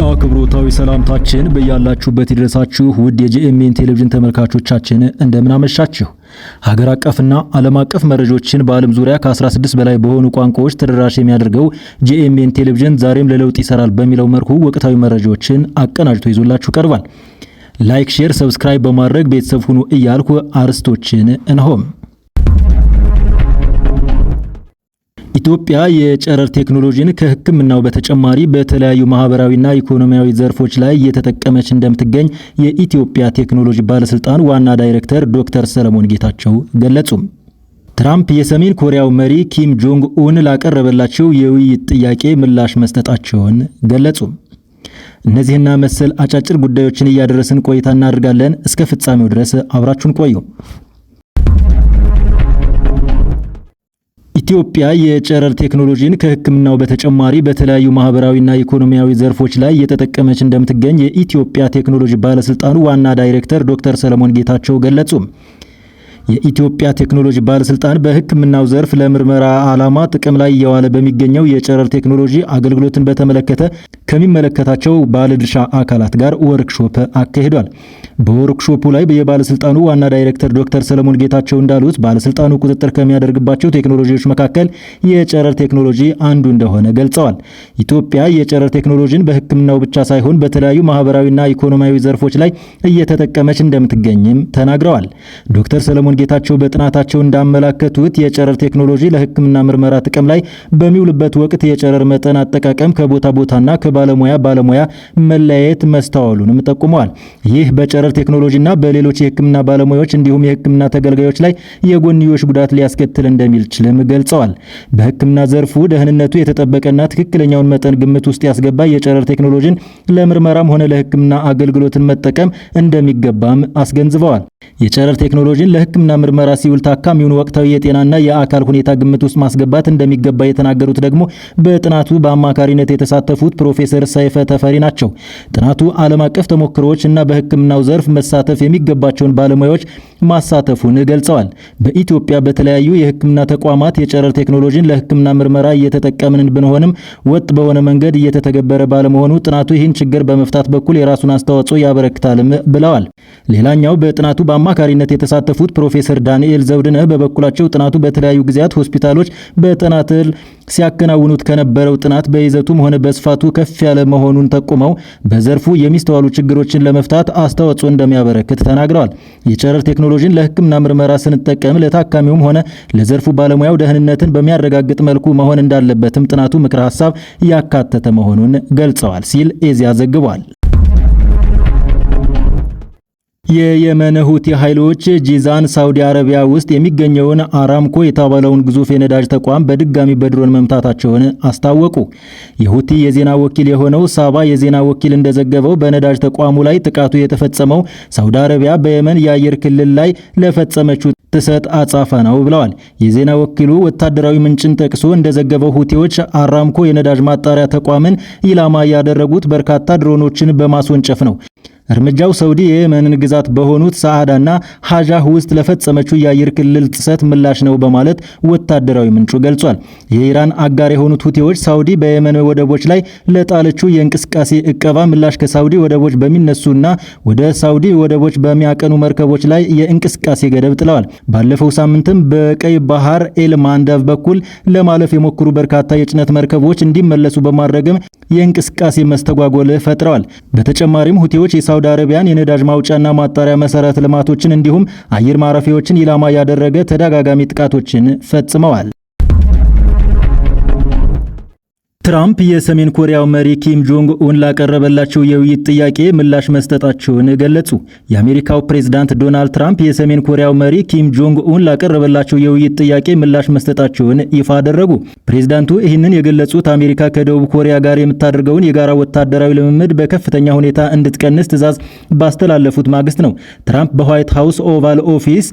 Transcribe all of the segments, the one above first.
አክብሮታዊ ሰላምታችን በያላችሁበት ይድረሳችሁ ውድ የጂኤምኤን ቴሌቪዥን ተመልካቾቻችን እንደምን አመሻችሁ። ሀገር አቀፍና ዓለም አቀፍ መረጃዎችን በዓለም ዙሪያ ከ16 በላይ በሆኑ ቋንቋዎች ተደራሽ የሚያደርገው ጂኤምኤን ቴሌቪዥን ዛሬም ለለውጥ ይሰራል በሚለው መርሁ ወቅታዊ መረጃዎችን አቀናጅቶ ይዞላችሁ ቀርቧል። ላይክ፣ ሼር፣ ሰብስክራይብ በማድረግ ቤተሰብ ሁኑ እያልኩ አርዕስቶችን እንሆም። ኢትዮጵያ የጨረር ቴክኖሎጂን ከሕክምናው በተጨማሪ በተለያዩ ማህበራዊና ኢኮኖሚያዊ ዘርፎች ላይ እየተጠቀመች እንደምትገኝ የኢትዮጵያ ቴክኖሎጂ ባለስልጣን ዋና ዳይሬክተር ዶክተር ሰለሞን ጌታቸው ገለጹ። ትራምፕ የሰሜን ኮሪያው መሪ ኪም ጆንግ ኡን ላቀረበላቸው የውይይት ጥያቄ ምላሽ መስጠታቸውን ገለጹ። እነዚህና መሰል አጫጭር ጉዳዮችን እያደረስን ቆይታ እናደርጋለን። እስከ ፍጻሜው ድረስ አብራችሁን ቆዩ። ኢትዮጵያ የጨረር ቴክኖሎጂን ከሕክምናው በተጨማሪ በተለያዩ ማህበራዊና ኢኮኖሚያዊ ዘርፎች ላይ እየተጠቀመች እንደምትገኝ የኢትዮጵያ ቴክኖሎጂ ባለስልጣን ዋና ዳይሬክተር ዶክተር ሰለሞን ጌታቸው ገለጹ። የኢትዮጵያ ቴክኖሎጂ ባለስልጣን በሕክምናው ዘርፍ ለምርመራ ዓላማ ጥቅም ላይ እየዋለ በሚገኘው የጨረር ቴክኖሎጂ አገልግሎትን በተመለከተ ከሚመለከታቸው ባለድርሻ አካላት ጋር ወርክሾፕ አካሂዷል። በወርክሾፑ ላይ የባለስልጣኑ ዋና ዳይሬክተር ዶክተር ሰለሞን ጌታቸው እንዳሉት ባለስልጣኑ ቁጥጥር ከሚያደርግባቸው ቴክኖሎጂዎች መካከል የጨረር ቴክኖሎጂ አንዱ እንደሆነ ገልጸዋል። ኢትዮጵያ የጨረር ቴክኖሎጂን በሕክምናው ብቻ ሳይሆን በተለያዩ ማህበራዊና ኢኮኖሚያዊ ዘርፎች ላይ እየተጠቀመች እንደምትገኝም ተናግረዋል። ዶክተር ሰለሞን ጌታቸው በጥናታቸው እንዳመላከቱት የጨረር ቴክኖሎጂ ለሕክምና ምርመራ ጥቅም ላይ በሚውልበት ወቅት የጨረር መጠን አጠቃቀም ከቦታ ቦታና ከባለሙያ መለያየት መስተዋሉንም ጠቁመዋል። ይህ በጨረር ቴክኖሎጂና በሌሎች የሕክምና ባለሙያዎች እንዲሁም የሕክምና ተገልጋዮች ላይ የጎንዮሽ ጉዳት ሊያስከትል እንደሚችልም ገልጸዋል። በሕክምና ዘርፉ ደህንነቱ የተጠበቀና ትክክለኛውን መጠን ግምት ውስጥ ያስገባ የጨረር ቴክኖሎጂን ለምርመራም ሆነ ለሕክምና አገልግሎትን መጠቀም እንደሚገባም አስገንዝበዋል። የጨረር ቴክኖሎጂን ለሕክምና ምርመራ ሲውል ታካሚውን ወቅታዊ የጤናና የአካል ሁኔታ ግምት ውስጥ ማስገባት እንደሚገባ የተናገሩት ደግሞ በጥናቱ በአማካሪነት የተሳተፉት ፕሮፌሰር ሰይፈ ተፈሪ ናቸው። ጥናቱ ዓለም አቀፍ ተሞክሮዎች እና በሕክምናው ዘርፍ መሳተፍ የሚገባቸውን ባለሙያዎች ማሳተፉን ገልጸዋል። በኢትዮጵያ በተለያዩ የሕክምና ተቋማት የጨረር ቴክኖሎጂን ለሕክምና ምርመራ እየተጠቀምን ብንሆንም ወጥ በሆነ መንገድ እየተተገበረ ባለመሆኑ ጥናቱ ይህን ችግር በመፍታት በኩል የራሱን አስተዋጽኦ ያበረክታልም ብለዋል። ሌላኛው በጥናቱ በአማካሪነት የተሳተፉት ፕሮፌሰር ዳንኤል ዘውድነህ በበኩላቸው ጥናቱ በተለያዩ ጊዜያት ሆስፒታሎች በተናጠል ሲያከናውኑት ከነበረው ጥናት በይዘቱም ሆነ በስፋቱ ከፍ ያለ መሆኑን ጠቁመው በዘርፉ የሚስተዋሉ ችግሮችን ለመፍታት አስተዋጽኦ እንደሚያበረክት ተናግረዋል። የጨረር ቴክኖሎጂን ለሕክምና ምርመራ ስንጠቀም ለታካሚውም ሆነ ለዘርፉ ባለሙያው ደህንነትን በሚያረጋግጥ መልኩ መሆን እንዳለበትም ጥናቱ ምክረ ሐሳብ ያካተተ መሆኑን ገልጸዋል ሲል ኢዜአ ዘግቧል። የየመን ሁቲ ኃይሎች ጂዛን ሳውዲ አረቢያ ውስጥ የሚገኘውን አራምኮ የተባለውን ግዙፍ የነዳጅ ተቋም በድጋሚ በድሮን መምታታቸውን አስታወቁ። የሁቲ የዜና ወኪል የሆነው ሳባ የዜና ወኪል እንደዘገበው በነዳጅ ተቋሙ ላይ ጥቃቱ የተፈጸመው ሳውዲ አረቢያ በየመን የአየር ክልል ላይ ለፈጸመችው ጥሰት አጻፋ ነው ብለዋል። የዜና ወኪሉ ወታደራዊ ምንጭን ጠቅሶ እንደዘገበው ሁቲዎች አራምኮ የነዳጅ ማጣሪያ ተቋምን ኢላማ ያደረጉት በርካታ ድሮኖችን በማስወንጨፍ ነው። እርምጃው ሳውዲ የየመንን ግዛት በሆኑት ሰዓዳና ሐጃህ ውስጥ ለፈጸመችው የአየር ክልል ጥሰት ምላሽ ነው በማለት ወታደራዊ ምንጩ ገልጿል። የኢራን አጋር የሆኑት ሁቲዎች ሳውዲ በየመን ወደቦች ላይ ለጣለችው የእንቅስቃሴ እቀባ ምላሽ ከሳውዲ ወደቦች በሚነሱና ወደ ሳውዲ ወደቦች በሚያቀኑ መርከቦች ላይ የእንቅስቃሴ ገደብ ጥለዋል። ባለፈው ሳምንትም በቀይ ባህር ኤል ማንዳብ በኩል ለማለፍ የሞከሩ በርካታ የጭነት መርከቦች እንዲመለሱ በማድረግም የእንቅስቃሴ መስተጓጎል ፈጥረዋል። በተጨማሪም ሁቲዎች የሳውዲ አረቢያን የነዳጅ ማውጫና ማጣሪያ መሰረተ ልማቶችን እንዲሁም አየር ማረፊያዎችን ኢላማ ያደረገ ተደጋጋሚ ጥቃቶችን ፈጽመዋል። ትራምፕ የሰሜን ኮሪያው መሪ ኪም ጆንግ ኡን ላቀረበላቸው የውይይት ጥያቄ ምላሽ መስጠታቸውን ገለጹ። የአሜሪካው ፕሬዝዳንት ዶናልድ ትራምፕ የሰሜን ኮሪያው መሪ ኪም ጆንግ ኡን ላቀረበላቸው የውይይት ጥያቄ ምላሽ መስጠታቸውን ይፋ አደረጉ። ፕሬዝዳንቱ ይህንን የገለጹት አሜሪካ ከደቡብ ኮሪያ ጋር የምታደርገውን የጋራ ወታደራዊ ልምምድ በከፍተኛ ሁኔታ እንድትቀንስ ትዕዛዝ ባስተላለፉት ማግስት ነው። ትራምፕ በዋይት ሃውስ ኦቫል ኦፊስ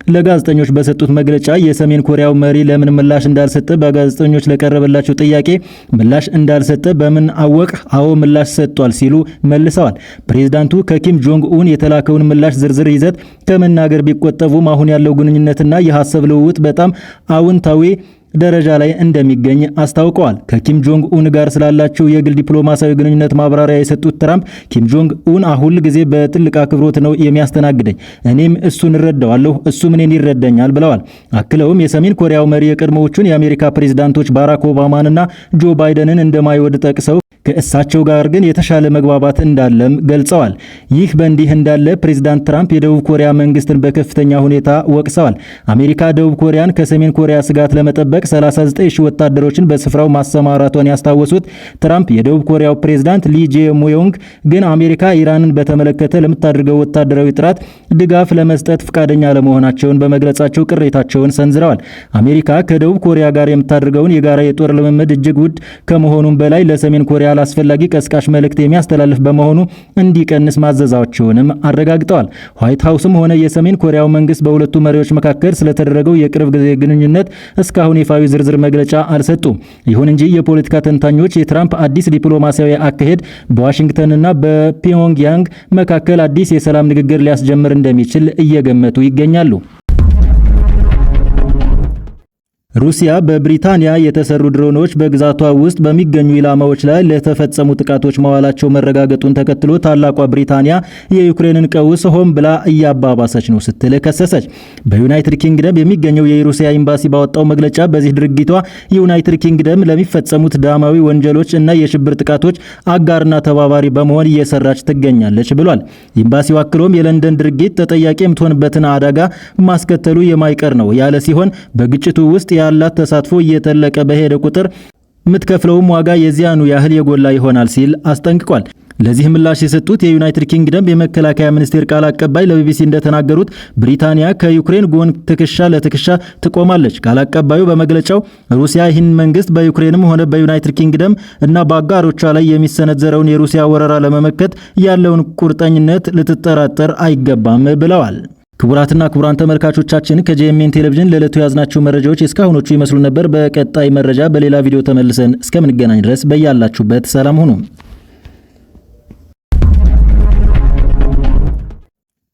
ለጋዜጠኞች በሰጡት መግለጫ የሰሜን ኮሪያው መሪ ለምን ምላሽ እንዳልሰጠ በጋዜጠኞች ለቀረበላቸው ጥያቄ ምላሽ እንዳልሰጠ በምን አወቅ? አዎ ምላሽ ሰጥቷል ሲሉ መልሰዋል። ፕሬዝዳንቱ ከኪም ጆንግ ኡን የተላከውን ምላሽ ዝርዝር ይዘት ከመናገር ቢቆጠቡም አሁን ያለው ግንኙነትና የሐሳብ ልውውጥ በጣም አዎንታዊ ደረጃ ላይ እንደሚገኝ አስታውቀዋል። ከኪም ጆንግ ኡን ጋር ስላላቸው የግል ዲፕሎማሲያዊ ግንኙነት ማብራሪያ የሰጡት ትራምፕ ኪም ጆንግ ኡን ሁል ጊዜ በትልቅ አክብሮት ነው የሚያስተናግደኝ፣ እኔም እሱን እረዳዋለሁ፣ እሱም እኔን ይረዳኛል ብለዋል። አክለውም የሰሜን ኮሪያው መሪ የቀድሞዎቹን የአሜሪካ ፕሬዝዳንቶች ባራክ ኦባማንና ጆ ባይደንን እንደማይወድ ጠቅሰው ከእሳቸው ጋር ግን የተሻለ መግባባት እንዳለም ገልጸዋል። ይህ በእንዲህ እንዳለ ፕሬዝዳንት ትራምፕ የደቡብ ኮሪያ መንግስትን በከፍተኛ ሁኔታ ወቅሰዋል። አሜሪካ ደቡብ ኮሪያን ከሰሜን ኮሪያ ስጋት ለመጠበቅ 39,000 ወታደሮችን በስፍራው ማሰማራቷን ያስታወሱት ትራምፕ የደቡብ ኮሪያው ፕሬዝዳንት ሊ ጄ-ሞዮንግ ግን አሜሪካ ኢራንን በተመለከተ ለምታደርገው ወታደራዊ ጥረት ድጋፍ ለመስጠት ፈቃደኛ ለመሆናቸውን በመግለጻቸው ቅሬታቸውን ሰንዝረዋል። አሜሪካ ከደቡብ ኮሪያ ጋር የምታደርገውን የጋራ የጦር ልምምድ እጅግ ውድ ከመሆኑም በላይ ለሰሜን ኮሪያ አላስፈላጊ ቀስቃሽ መልእክት የሚያስተላልፍ በመሆኑ እንዲቀንስ ማዘዛቸውንም አረጋግጠዋል። ዋይት ሃውስም ሆነ የሰሜን ኮሪያው መንግስት በሁለቱ መሪዎች መካከል ስለተደረገው የቅርብ ጊዜ ግንኙነት እስካሁን ይፋዊ ዝርዝር መግለጫ አልሰጡም። ይሁን እንጂ የፖለቲካ ተንታኞች የትራምፕ አዲስ ዲፕሎማሲያዊ አካሄድ በዋሽንግተንና በፒዮንግያንግ መካከል አዲስ የሰላም ንግግር ሊያስጀምር እንደሚችል እየገመቱ ይገኛሉ። ሩሲያ በብሪታንያ የተሰሩ ድሮኖች በግዛቷ ውስጥ በሚገኙ ኢላማዎች ላይ ለተፈጸሙ ጥቃቶች መዋላቸው መረጋገጡን ተከትሎ ታላቋ ብሪታንያ የዩክሬንን ቀውስ ሆን ብላ እያባባሰች ነው ስትል ከሰሰች። በዩናይትድ ኪንግደም የሚገኘው የሩሲያ ኤምባሲ ባወጣው መግለጫ በዚህ ድርጊቷ ዩናይትድ ኪንግደም ለሚፈጸሙት ዳማዊ ወንጀሎች እና የሽብር ጥቃቶች አጋርና ተባባሪ በመሆን እየሰራች ትገኛለች ብሏል። ኤምባሲው አክሎም የለንደን ድርጊት ተጠያቂ የምትሆንበትን አደጋ ማስከተሉ የማይቀር ነው ያለ ሲሆን በግጭቱ ውስጥ ያላት ተሳትፎ እየተለቀ በሄደ ቁጥር የምትከፍለውም ዋጋ የዚያኑ ያህል የጎላ ይሆናል ሲል አስጠንቅቋል። ለዚህ ምላሽ የሰጡት የዩናይትድ ኪንግደም የመከላከያ ሚኒስቴር ቃል አቀባይ ለቢቢሲ እንደተናገሩት ብሪታንያ ከዩክሬን ጎን ትከሻ ለትከሻ ትቆማለች። ቃል አቀባዩ በመግለጫው ሩሲያ ይህን መንግስት በዩክሬንም ሆነ በዩናይትድ ኪንግደም እና በአጋሮቿ ላይ የሚሰነዘረውን የሩሲያ ወረራ ለመመከት ያለውን ቁርጠኝነት ልትጠራጠር አይገባም ብለዋል። ክቡራትና ክቡራን ተመልካቾቻችን ከጄኤምኤን ቴሌቪዥን ለዕለቱ ያዝናቸው መረጃዎች እስካሁኖቹ ይመስሉ ነበር። በቀጣይ መረጃ በሌላ ቪዲዮ ተመልሰን እስከምንገናኝ ድረስ በያላችሁበት ሰላም ሁኑ።